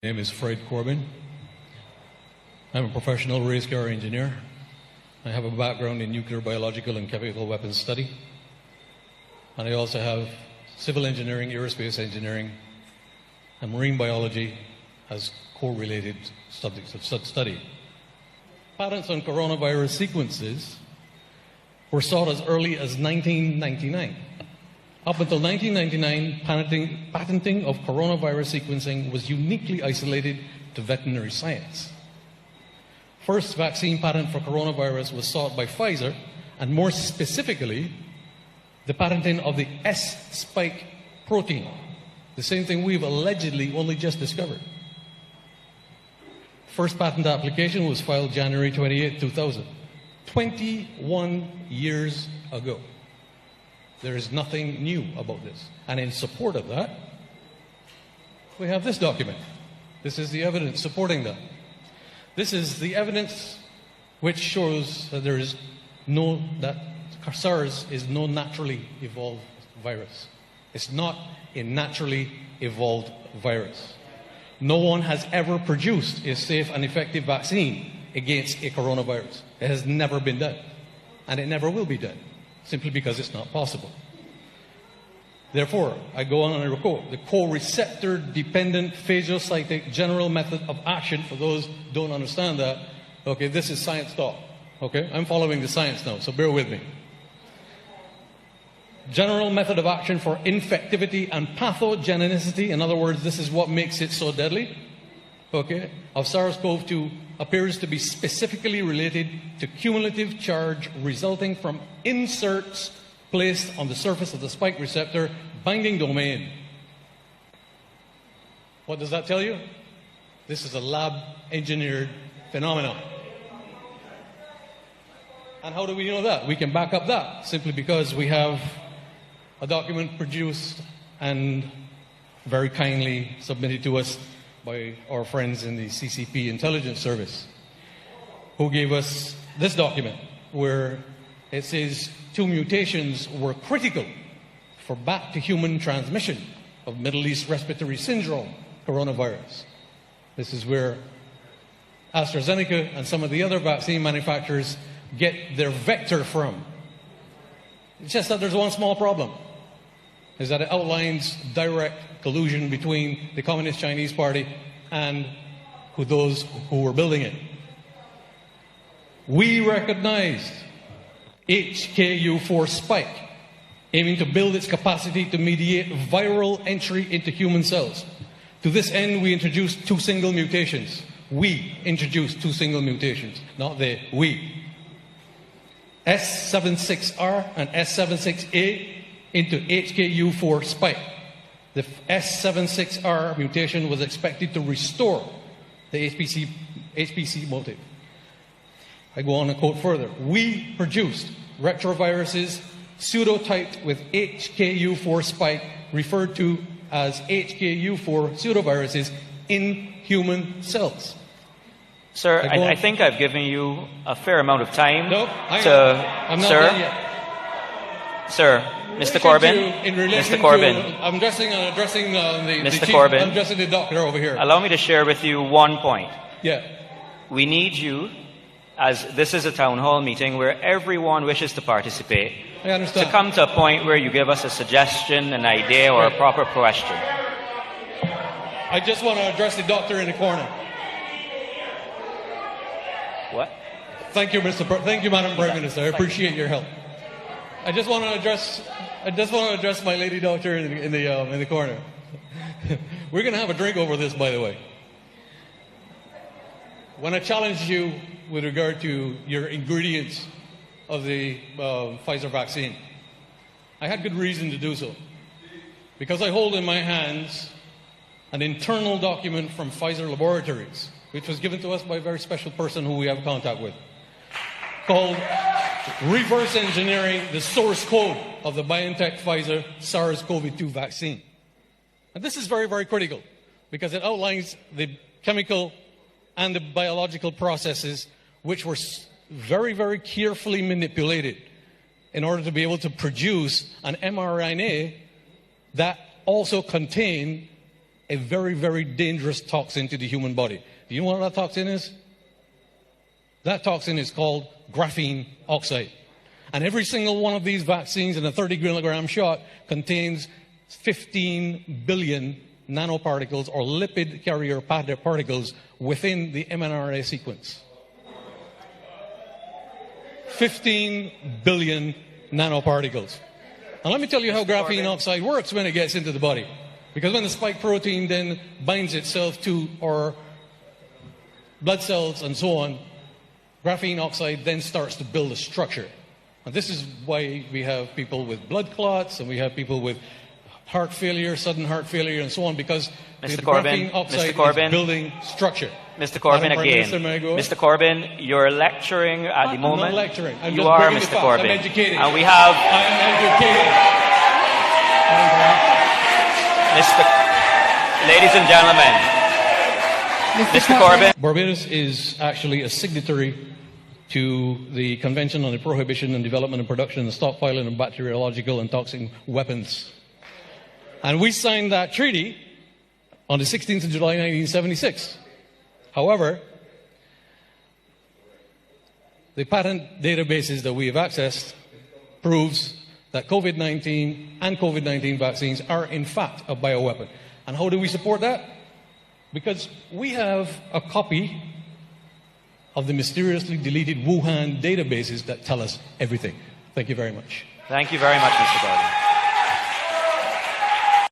My name is Fred Corbin. I'm a professional race car engineer. I have a background in nuclear, biological, and chemical weapons study. And I also have civil engineering, aerospace engineering, and marine biology as correlated subjects of study. Patents on coronavirus sequences were sought as early as 1999. Up until 1999, patenting of coronavirus sequencing was uniquely isolated to veterinary science. First vaccine patent for coronavirus was sought by Pfizer, and more specifically, the patenting of the S-spike protein, the same thing we've allegedly only just discovered. First patent application was filed January 28, 2000, 21 years ago. There is nothing new about this. And in support of that, we have this document. This is the evidence supporting that. This is the evidence which shows that that SARS is no naturally evolved virus. It's not a naturally evolved virus. No one has ever produced a safe and effective vaccine against a coronavirus. It has never been done. And it never will be done, simply because it's not possible. Therefore, I go on and I quote, the co-receptor dependent phagocytic general method of action, for those who don't understand that, okay, this is science talk, okay? I'm following the science now, so bear with me. General method of action for infectivity and pathogenicity, in other words, this is what makes it so deadly, okay, of SARS-CoV-2 appears to be specifically related to cumulative charge resulting from inserts placed on the surface of the spike receptor binding domain. What does that tell you? This is a lab-engineered phenomenon. And how do we know that? We can back up that simply because we have a document produced and very kindly submitted to us by our friends in the CCP Intelligence Service, who gave us this document where it says 2 mutations were critical for bat-to-human transmission of Middle East respiratory syndrome coronavirus. This is where AstraZeneca and some of the other vaccine manufacturers get their vector from. It's just that there's one small problem, is that it outlines direct collusion between the Communist Chinese Party and those who were building it. We recognized HKU4 spike, aiming to build its capacity to mediate viral entry into human cells. To this end, we introduced 2 single mutations. We introduced 2 single mutations, not they, we. S76R and S76A into HKU4 spike. The S76R mutation was expected to restore the HPC motif. I go on and quote further. We produced retroviruses pseudotyped with HKU4 spike, referred to as HKU4 pseudoviruses, in human cells. Sir, I think I've given you a fair amount of time. No, I'm not done yet. Sir, Mr. Corbin. Mr. Corbin. I'm addressing Mr. the chief. Corbin. I'm addressing the doctor over here. Allow me to share with you one point. Yeah. We need you, as this is a town hall meeting where everyone wishes to participate, I understand. to come to a point where you give us a suggestion, an idea, or a proper question. I just want to address the doctor in the corner. What? Thank you, Thank you, Madam Prime Minister. I appreciate your help. I just want to address my lady doctor in the corner. We're going to have a drink over this, by the way. When I challenged you with regard to your ingredients of the Pfizer vaccine, I had good reason to do so, because I hold in my hands an internal document from Pfizer Laboratories, which was given to us by a very special person who we have contact with, called Reverse Engineering the Source Code of the BioNTech Pfizer SARS-CoV-2 vaccine. And this is very, very critical, because it outlines the chemical and the biological processes which were very, very carefully manipulated in order to be able to produce an mRNA that also contained a very, very dangerous toxin to the human body. Do you know what that toxin is? That toxin is called graphene oxide. And every single one of these vaccines in a 30-milligram shot contains 15 billion nanoparticles or lipid carrier particles within the mRNA sequence. 15 billion nanoparticles. And let me tell you how graphene oxide works when it gets into the body. Because when the spike protein then binds itself to our blood cells and so on, graphene oxide then starts to build a structure. And this is why we have people with blood clots and we have people with heart failure, sudden heart failure, and so on, because the graphene oxide is building structure. Mr. Corbyn, again. Mr. Corbyn, you're lecturing at the moment. I'm not lecturing. I'm you just are, bringing Mr. the facts. Corbyn. I'm educated. And we have... I'm educated. Ladies and gentlemen, Mr. Corbyn. Barbados is actually a signatory to the Convention on the Prohibition and Development and Production and Stockpiling of Bacteriological and Toxic Weapons. And we signed that treaty on the 16th of July 1976. However, the patent databases that we have accessed proves that COVID-19 and COVID-19 vaccines are in fact a bioweapon. And how do we support that? Because we have a copy of the mysteriously deleted Wuhan databases that tell us everything. Thank you very much. Thank you very much, Mr. Corbyn.